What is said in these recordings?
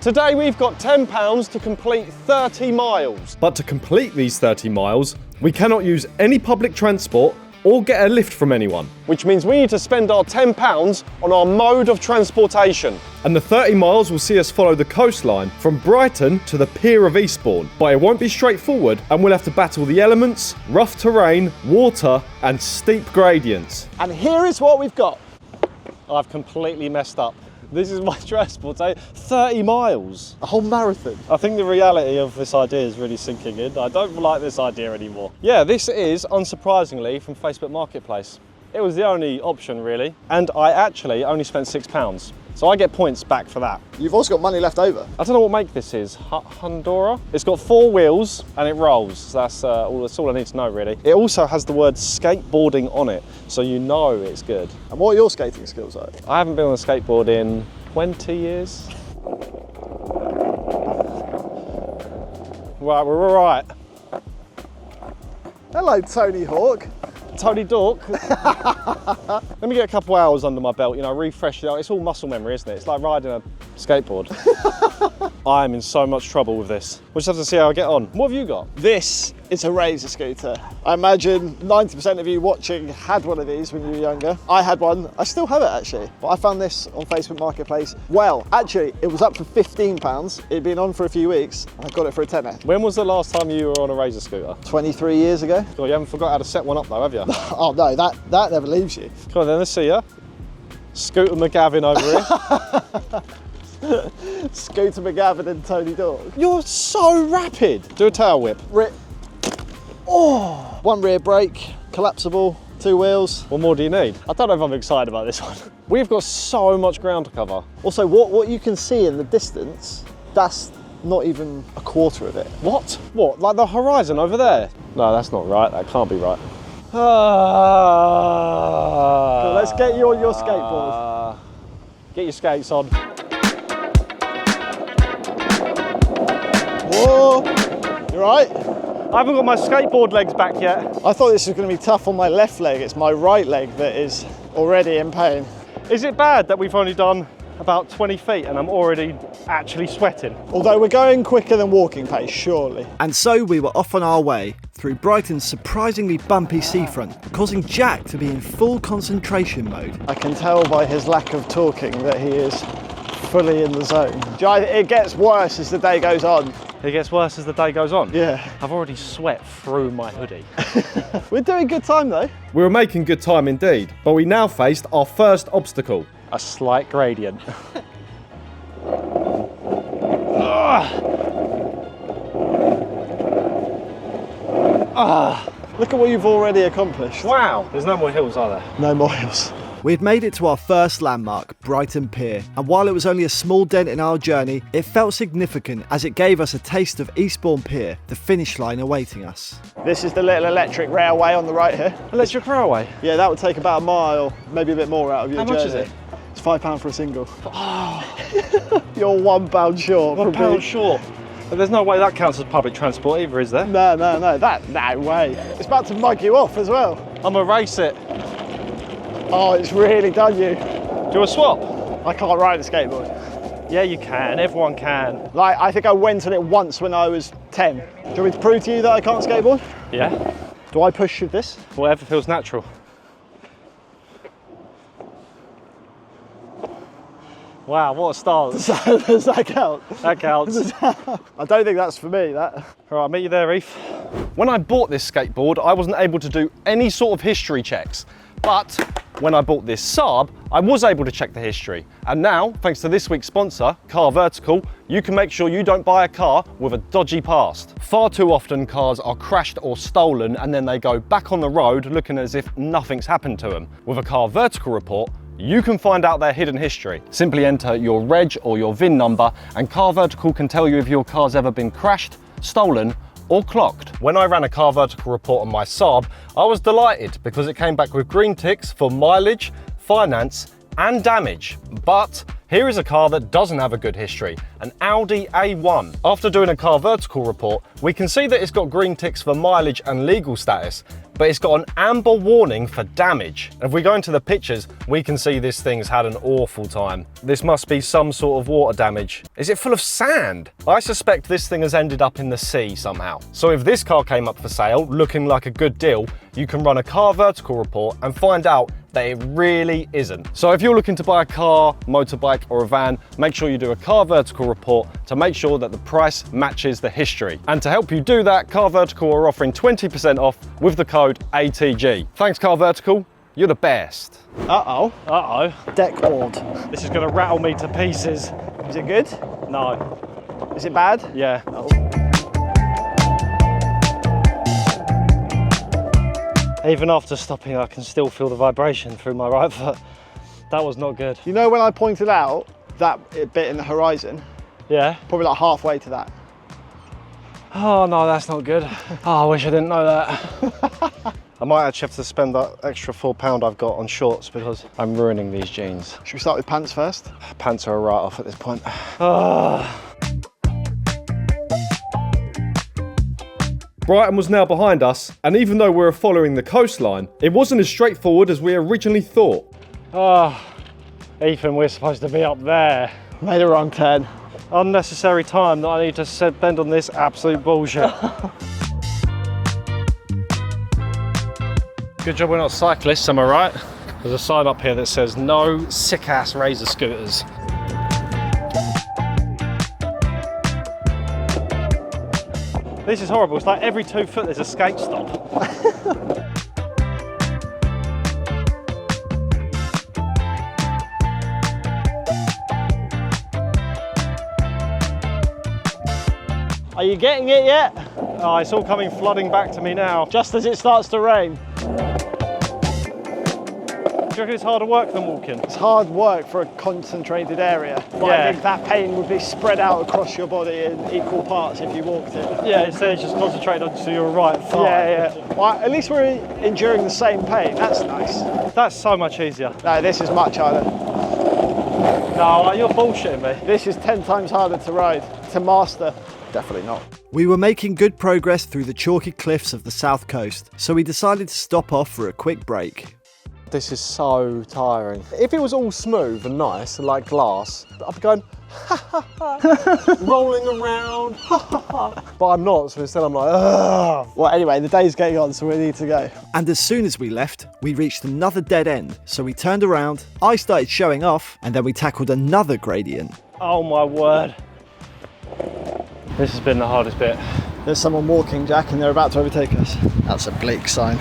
Today we've got £10 to complete 30 miles. But to complete these 30 miles, we cannot use any public transport or get a lift from anyone. Which means we need to spend our £10 on our mode of transportation. And the 30 miles will see us follow the coastline from Brighton to the Pier of Eastbourne. But it won't be straightforward and we'll have to battle the elements, rough terrain, water and steep gradients. And here is what we've got. I've completely messed up. This is my transport, 30 miles. A whole marathon. I think the reality of this idea is really sinking in. I don't like this idea anymore. Yeah, this is, unsurprisingly, from Facebook Marketplace. It was the only option, really. And I actually only spent £6. So I get points back for that. You've also got money left over. I don't know what make this is. Honduras? It's got 4 wheels and it rolls. So that's all I need to know, really. It also has the word skateboarding on it, so you know it's good. And what are your skating skills like? I haven't been on a skateboard in 20 years. Right, we're all right. Hello, Tony Hawk. Tony Dork. Let me get a couple hours under my belt, you know, refresh it. It's all muscle memory, isn't it? It's like riding a skateboard. I'm in so much trouble with this. We'll just have to see how I get on. What have you got? This is a Razor scooter. I imagine 90% of you watching had one of these when you were younger. I had one. I still have it, actually. But I found this on Facebook Marketplace. Well, actually, it was up for £15. It'd been on for a few weeks. I got it for a tenner. When was the last time you were on a Razor scooter? 23 years ago. God, you haven't forgot how to set one up though, have you? Oh no, that never leaves you. Come on then, let's see ya. Scooter McGavin over here. Scooter McGavin and Tony Dog. You're so rapid. Do a tail whip. Oh! One rear brake, collapsible, 2 wheels. What more do you need? I don't know if I'm excited about this one. We've got so much ground to cover. Also, what you can see in the distance, that's not even a quarter of it. What? What, like the horizon over there? No, that's not right. That can't be right. Cool, let's get you on your skateboard. Get your skates on. Whoa! You right? I haven't got my skateboard legs back yet. I thought this was going to be tough on my left leg. It's my right leg that is already in pain. Is it bad that we've only done about 20 feet and I'm already actually sweating? Although we're going quicker than walking pace, surely. And so we were off on our way through Brighton's surprisingly bumpy seafront, causing Jack to be in full concentration mode. I can tell by his lack of talking that he is fully in the zone. It gets worse as the day goes on. It gets worse as the day goes on? Yeah. I've already sweat through my hoodie. We're doing good time though. We were making good time indeed, but we now faced our first obstacle. A slight gradient. Look at what you've already accomplished. Wow, there's no more hills, are there? No more hills. We had made it to our first landmark, Brighton Pier, and while it was only a small dent in our journey, it felt significant as it gave us a taste of Eastbourne Pier, the finish line awaiting us. This is the little electric railway on the right here. Electric railway? Yeah, that would take about a mile, maybe a bit more out of your journey. How much is it? It's £5 for a single. Oh. You're £1 short. £1 short. But there's no way that counts as public transport either, is there? No, no way. It's about to mug you off as well. I'm gonna race it. Oh, it's really done you. Do a swap? I can't ride a skateboard. Yeah, you can. Everyone can. Like, I think I went on it once when I was 10. Do you want me to prove to you that I can't skateboard? Yeah. Do I push with this? Whatever feels natural. Wow, what a stance. Does that count? That counts. I don't think that's for me, that. All right, I'll meet you there, Reef. When I bought this skateboard, I wasn't able to do any sort of history checks. But when I bought this Saab, I was able to check the history. And now, thanks to this week's sponsor, Car Vertical, you can make sure you don't buy a car with a dodgy past. Far too often cars are crashed or stolen and then they go back on the road looking as if nothing's happened to them. With a Car Vertical report, you can find out their hidden history. Simply enter your reg or your VIN number and Car Vertical can tell you if your car's ever been crashed, stolen or clocked. When I ran a Car Vertical report on my Saab, I was delighted because it came back with green ticks for mileage, finance and damage. But here is a car that doesn't have a good history, an Audi A1. After doing a Car Vertical report, we can see that it's got green ticks for mileage and legal status, but it's got an amber warning for damage. If we go into the pictures, we can see this thing's had an awful time. This must be some sort of water damage. Is it full of sand? I suspect this thing has ended up in the sea somehow. So if this car came up for sale, looking like a good deal, you can run a car vertical report and find out that it really isn't. So if you're looking to buy a car, motorbike or a van, make sure you do a car vertical report to make sure that the price matches the history. And to help you do that, Car Vertical are offering 20% off with the code ATG. Thanks Car Vertical, you're the best. Uh-oh. Uh-oh. Deck board. This is gonna rattle me to pieces. Is it good? No. Is it bad? Yeah. Oh. Even after stopping, I can still feel the vibration through my right foot. That was not good. You know when I pointed out that bit in the horizon? Yeah. Probably like halfway to that. Oh no, that's not good. Oh, I wish I didn't know that. I might actually have to spend that extra £4 I've got on shorts because I'm ruining these jeans. Should we start with pants first? Pants are a write-off at this point. Brighton was now behind us, and even though we were following the coastline, it wasn't as straightforward as we originally thought. Oh, Ethan, we're supposed to be up there. Made a wrong turn. Unnecessary time that I need to bend on this absolute bullshit. Good job we're not cyclists, am I right? There's a sign up here that says no sick-ass razor scooters. This is horrible, it's like every 2 foot there's a skate stop. Are you getting it yet? Oh, it's all coming flooding back to me now. Just as it starts to rain. Do you reckon it's harder work than walking? It's hard work for a concentrated area, but Yeah. I think that pain would be spread out across your body in equal parts if you walked it. Yeah, instead it's just concentrated onto your right thigh. Yeah. Well, at least we're enduring the same pain. That's nice. That's so much easier. No, this is much harder. No, you're bullshitting me. This is 10 times harder to ride, to master. Definitely not. We were making good progress through the chalky cliffs of the south coast, so we decided to stop off for a quick break. This is so tiring. If it was all smooth and nice, like glass, I'd be going, ha ha ha, rolling around, ha ha ha. But I'm not, so instead I'm like, ugh. Well, anyway, the day's getting on, so we need to go. And as soon as we left, we reached another dead end, so we turned around, I started showing off, and then we tackled another gradient. Oh my word. This has been the hardest bit. There's someone walking, Jack, and they're about to overtake us. That's a bleak sign.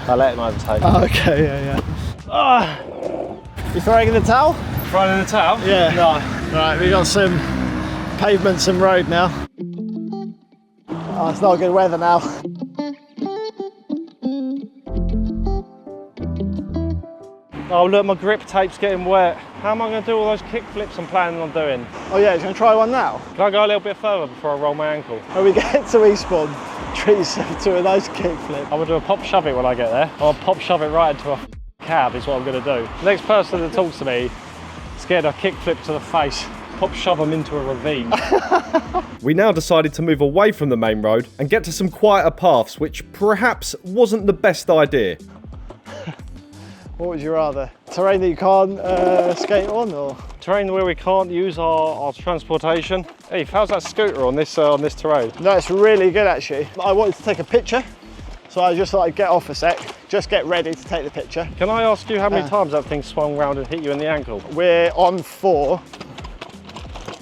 I let him overtake. Oh, okay, yeah. You throwing in the towel? Throwing in the towel? Yeah. No. Right, we got some pavement, some road now. Oh, it's not good weather now. Oh look, my grip tape's getting wet. How am I going to do all those kick flips I'm planning on doing? Oh yeah, he's going to try one now. Can I go a little bit further before I roll my ankle? When we get to Eastbourne, treat yourself to a nice kickflip. I'm going to do a pop shove it when I get there. I'll pop shove it right into a cab is what I'm going to do. The next person that talks to me, scared a kick flip to the face, pop shove them into a ravine. We now decided to move away from the main road and get to some quieter paths, which perhaps wasn't the best idea. What would you rather? Terrain that you can't skate on, or? Terrain where we can't use our transportation. Hey, how's that scooter on this terrain? No, it's really good actually. I wanted to take a picture, so I just thought I'd get off a sec, just get ready to take the picture. Can I ask you how many times that thing swung round and hit you in the ankle? We're on 4.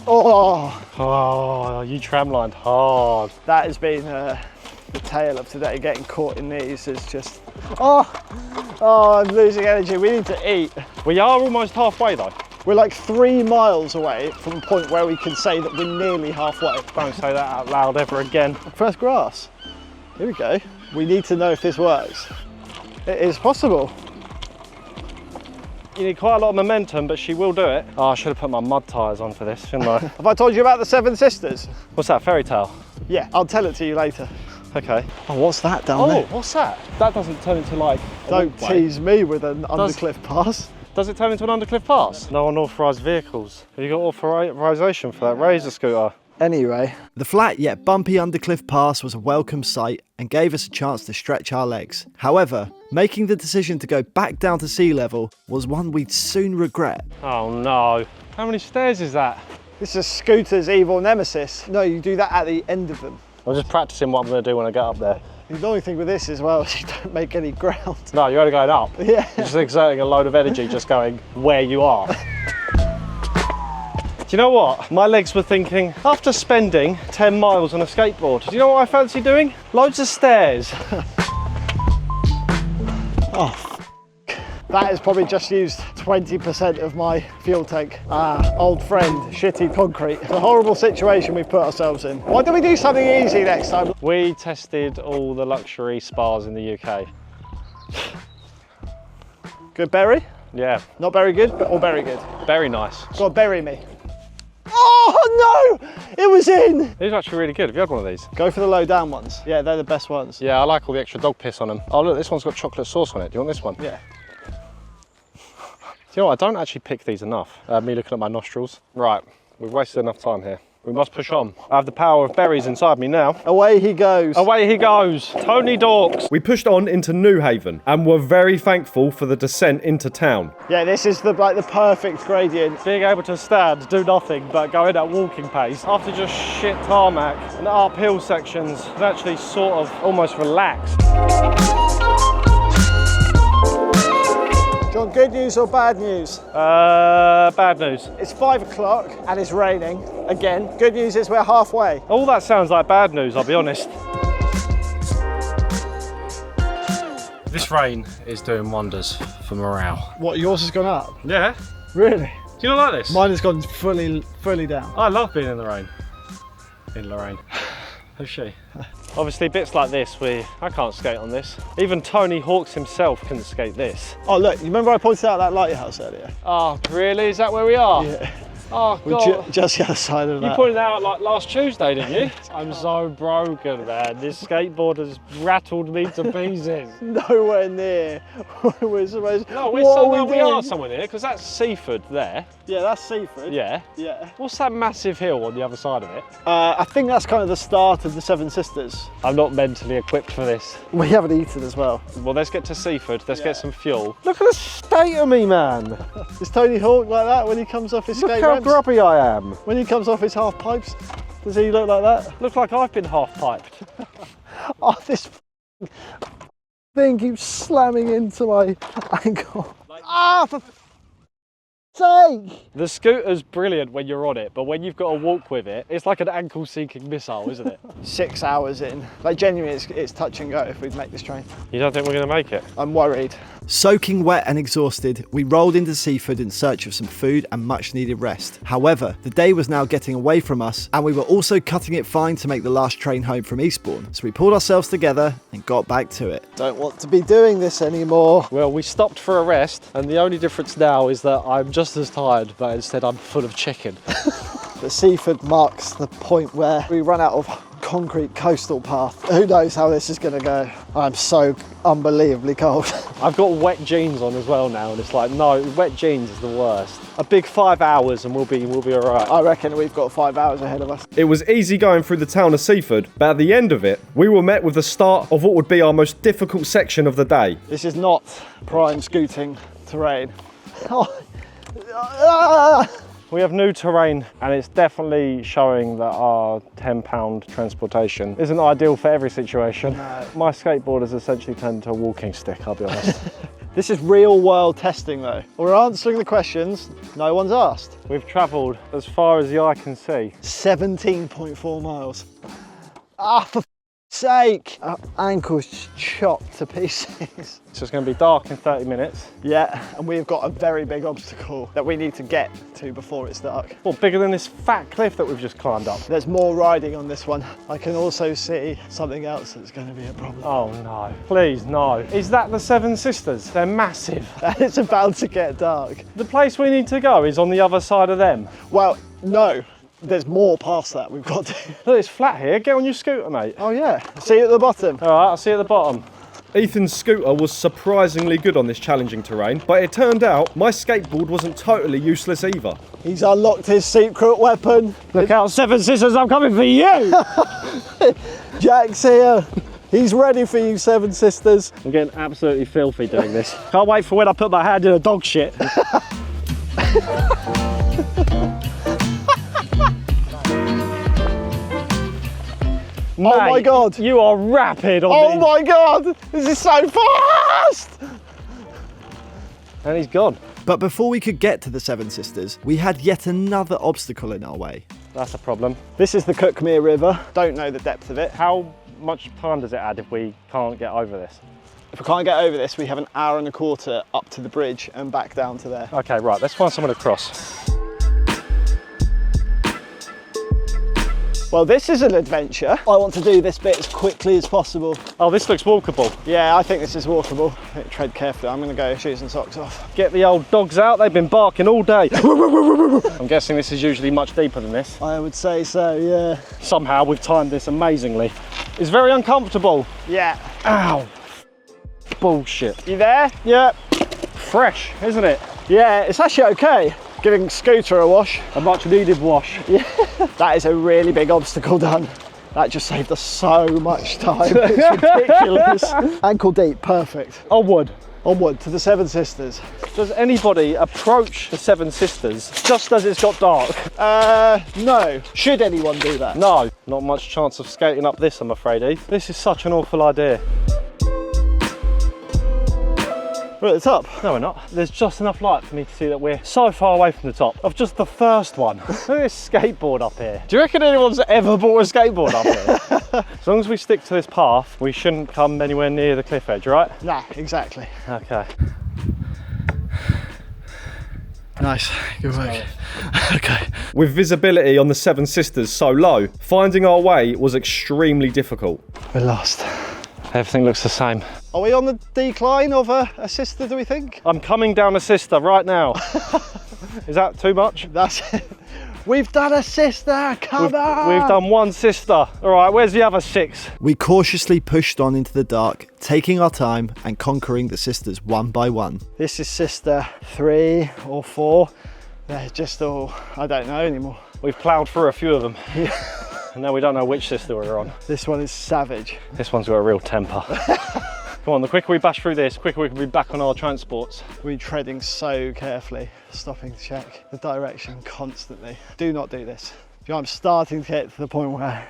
Oh, Oh, you tramlined hard. that has been the tale of today. Getting caught in these is just, oh, I'm losing energy. We need to eat. We are almost halfway though. We're like 3 miles away from a point where we can say that we're nearly halfway. Don't say that out loud ever again. First grass. Here we go. We need to know if this works. It is possible. You need quite a lot of momentum, but she will do it. Oh, I should have put my mud tyres on for this, shouldn't I? Have I told you about the 7 Sisters? What's that, fairy tale? Yeah, I'll tell it to you later. Okay. Oh, what's that down Oh, there? what's that? That doesn't turn into like a Don't walkway. tease me with an undercliff pass. Does it turn into an undercliff pass? No unauthorised vehicles. Have you got authorisation for that razor scooter? Anyway, The flat yet bumpy Undercliff Pass was a welcome sight and gave us a chance to stretch our legs. However, making the decision to go back down to sea level was one we'd soon regret. Oh no. How many stairs is that? this is Scooter's evil nemesis. No, you do that at the end of them. I'm just practicing what I'm going to do when I get up there. The annoying thing with this as well is you don't make any ground. No, you're only going up. Yeah. You're just exerting a load of energy just going where you are. Do you know what? My legs were thinking, after spending 10 miles on a skateboard, do you know what I fancy doing? Loads of stairs. That has probably just used 20% of my fuel tank. Old friend, shitty concrete. It's a horrible situation we've put ourselves in. Why don't we do something easy next time? We tested all the luxury spas in the UK. Good berry? Yeah, Not very good, but all very good. very nice. Go on, bury me. Oh no! It was in! These are actually really good. Have you had one of these? Go for the low down ones. Yeah, they're the best ones. Yeah, I like all the extra dog piss on them. Oh look, this one's got chocolate sauce on it. Do you want this one? Yeah. Do you know what? I don't actually pick these enough. Me looking at my nostrils. Right, we've wasted enough time here. We must push on. I have the power of berries inside me now. Away he goes. Away he goes. Tony Dorks. We pushed on into New Haven and were very thankful for the descent into town. Yeah, this is the perfect gradient. Being able to stand, do nothing but go in at walking pace after just shit tarmac and uphill sections is actually sort of almost relaxed. John, good news or bad news? Bad news. It's 5 o'clock and it's raining again. Good news is we're halfway. All that sounds like bad news, I'll be honest. This rain is doing wonders for morale. What, yours has gone up? Yeah. Really? Do you not like this? Mine has gone fully down. I love being in the rain. In Lorraine. Who's she? Obviously bits like this, I can't skate on this. Even Tony Hawks himself couldn't skate this. Oh look, you remember I pointed out that lighthouse earlier? Oh, really? Is that where we are? Yeah. Oh, We're God. just the other side of You that. pointed it out like last Tuesday, didn't you? I'm so broken, man. This skateboard has rattled me to pieces. Nowhere near where we're supposed to. No, What are we we are doing? somewhere near, because that's Seaford there. Yeah, that's Seaford. Yeah. Yeah. What's that massive hill on the other side of it? I think that's kind of the start of the Seven Sisters. I'm not mentally equipped for this. We haven't eaten as well. Well, let's get to Seaford. Let's Yeah. get some fuel. Look at the state of me, man. Is Tony Hawk like that when he comes off his Look skate how ramps? grubby I am. When he comes off his half pipes, does he look like that? Look like I've been half-piped. Oh, this thing keeps slamming into my ankle. For sake! The scooter's brilliant when you're on it, but when you've got to walk with it, it's like an ankle-seeking missile, isn't it? 6 hours in. Like genuinely, it's touch and go if we make this train. You don't think we're going to make it? I'm worried. Soaking wet and exhausted, we rolled into Seaford in search of some food and much needed rest. However, the day was now getting away from us and we were also cutting it fine to make the last train home from Eastbourne. So we pulled ourselves together and got back to it. Don't want to be doing this anymore. Well, we stopped for a rest, and the only difference now is that I'm just as tired, but instead I'm full of chicken. But Seaford marks the point where we run out of concrete coastal path. Who knows how this is going to go? I'm so unbelievably cold. I've got wet jeans on as well now, and it's like, no, wet jeans is the worst. A big 5 hours and we'll be all right. I reckon we've got 5 hours ahead of us. It was easy going through the town of Seaford, but at the end of it, we were met with the start of what would be our most difficult section of the day. This is not prime scooting terrain. Oh. We have new terrain, and it's definitely showing that our £10 transportation isn't ideal for every situation. No. My skateboard has essentially turned into a walking stick, I'll be honest. This is real world testing though. We're answering the questions no one's asked. We've travelled as far as the eye can see. 17.4 miles. For sake! Our ankle's chopped to pieces. So it's going to be dark in 30 minutes. Yeah, and we've got a very big obstacle that we need to get to before it's dark. Well, bigger than this fat cliff that we've just climbed up. There's more riding on this one. I can also see something else that's going to be a problem. Oh no, please no. Is that the Seven Sisters? They're massive. It's about to get dark. The place we need to go is on the other side of them. Well, no. There's more past that we've got to. Look, it's flat here. Get on your scooter, mate. Oh yeah. See you at the bottom. All right, I'll see you at the bottom. Ethan's scooter was surprisingly good on this challenging terrain, but it turned out my skateboard wasn't totally useless either. He's unlocked his secret weapon. Look out, Seven Sisters, I'm coming for you! Jack's here. He's ready for you, Seven Sisters. I'm getting absolutely filthy doing this. Can't wait for when I put my hand in a dog shit. Oh my God. You are rapid on Oh these. my God, this is so fast! And he's gone. But before we could get to the Seven Sisters, we had yet another obstacle in our way. That's a problem. This is the Cuckmere River. Don't know the depth of it. How much time does it add if we can't get over this? If we can't get over this, we have an hour and a quarter up to the bridge and back down to there. Okay, right, let's find someone to cross. Well, this is an adventure. I want to do this bit as quickly as possible. Oh, this looks walkable. Yeah, I think this is walkable. Tread carefully. I'm going to go shoes and socks off. Get the old dogs out, they've been barking all day. I'm guessing this is usually much deeper than this. I would say so, yeah. Somehow we've timed this amazingly. It's very uncomfortable. Yeah. Ow. Bullshit. You there? Yeah. Fresh, isn't it? Yeah, it's actually okay. Giving scooter a wash. A much needed wash. Yeah. That is a really big obstacle done. That just saved us so much time. It's ridiculous. Ankle deep, perfect. Onward. Onward to the Seven Sisters. Does anybody approach the Seven Sisters just as it's got dark? No. Should anyone do that? No. Not much chance of skating up this, I'm afraid, Eve. This is such an awful idea. We're at the top. No, we're not. There's just enough light for me to see that we're so far away from the top of just the first one. Look at this skateboard up here. Do you reckon anyone's ever bought a skateboard up here? As long as we stick to this path, we shouldn't come anywhere near the cliff edge, right? Nah, exactly. Okay. Nice, good work. Okay. With visibility on the Seven Sisters so low, finding our way was extremely difficult. We're lost. Everything looks the same. Are we on the decline of a sister, do we think? I'm coming down a sister right now. Is that too much? That's it. We've done a sister, come on! We've done one sister. All right, where's the other 6? We cautiously pushed on into the dark, taking our time and conquering the sisters one by one. This is sister 3 or 4. They're just all, I don't know anymore. We've ploughed through a few of them. And now we don't know which sister we're on. This one is savage. This one's got a real temper. Come on, the quicker we bash through this, the quicker we can be back on our transports. We're treading so carefully, stopping to check the direction constantly. Do not do this. I'm starting to get to the point where I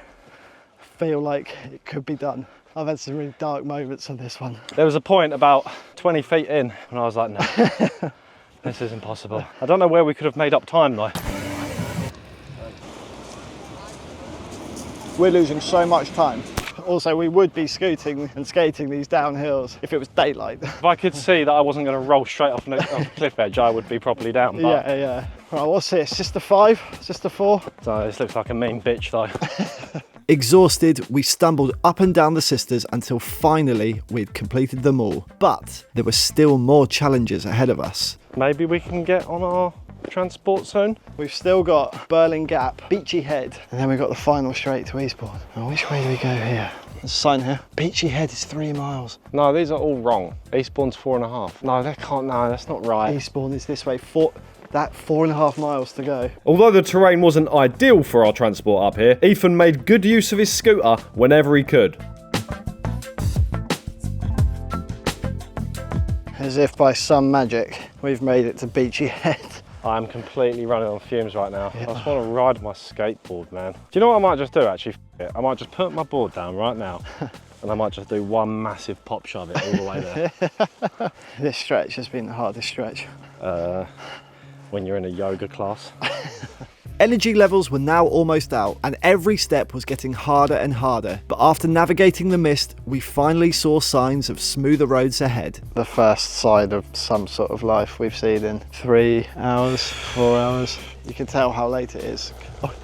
feel like it could be done. I've had some really dark moments on this one. There was a point about 20 feet in when I was like, no, this is impossible. I don't know where we could have made up time though. We're losing so much time. Also, we would be scooting and skating these downhills if it was daylight. If I could see that I wasn't going to roll straight off the cliff edge, I would be properly down. But Yeah. Right, what's this? Sister 5? Sister 4? so this looks like a mean bitch though. Exhausted, we stumbled up and down the sisters until finally we'd completed them all. But there were still more challenges ahead of us. Maybe we can get on our transport soon. We've still got Burling Gap, Beachy Head, and then we've got the final straight to Eastbourne. Now, which way do we go here? There's a sign here. Beachy Head is 3 miles. No, these are all wrong. Eastbourne's 4.5. No, they can't. No, that's not right. Eastbourne is this way. 4.5 miles to go. Although the terrain wasn't ideal for our transport up here, Ethan made good use of his scooter whenever he could. As if by some magic, we've made it to Beachy Head. I'm completely running on fumes right now. I just want to ride my skateboard, man. Do you know what I might just do actually? F it. I might just put my board down right now and I might just do one massive pop shove it all the way there. This stretch has been the hardest stretch. When you're in a yoga class. Energy levels were now almost out, and every step was getting harder and harder. But after navigating the mist, we finally saw signs of smoother roads ahead. The first sign of some sort of life we've seen in 3 hours, 4 hours. You can tell how late it is. Oh,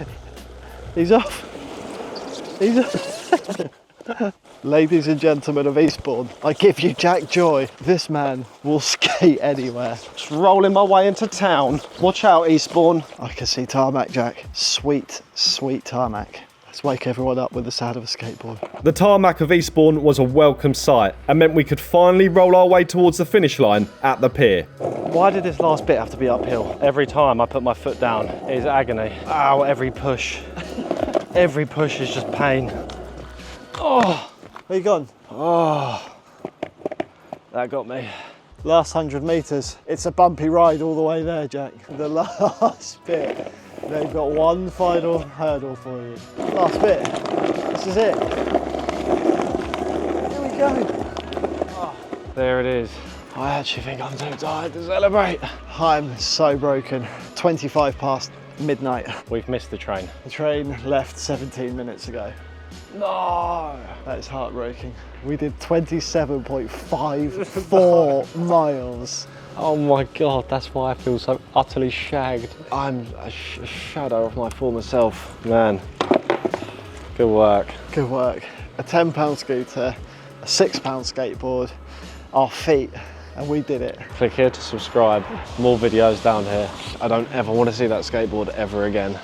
he's off. He's off. Ladies and gentlemen of Eastbourne, I give you Jack Joy. This man will skate anywhere. Just rolling my way into town. Watch out, Eastbourne. I can see tarmac, Jack. Sweet, sweet tarmac. Let's wake everyone up with the sound of a skateboard. The tarmac of Eastbourne was a welcome sight and meant we could finally roll our way towards the finish line at the pier. Why did this last bit have to be uphill? Every time I put my foot down, it is agony. Ow, every push. Every push is just pain. Oh, Where you gone? that got me. Last 100 metres. It's a bumpy ride all the way there, Jack. The last bit. They've got one final hurdle for you. Last bit. This is it. Here we go. There it is. I actually think I'm too tired to celebrate. I'm so broken. 25 past midnight. We've missed the train. The train left 17 minutes ago. No! That is heartbreaking. We did 27.54 miles. Oh my God, that's why I feel so utterly shagged. I'm a shadow of my former self. Man, good work. Good work. A £10 scooter, a £6 skateboard, our feet, and we did it. Click here to subscribe. More videos down here. I don't ever want to see that skateboard ever again.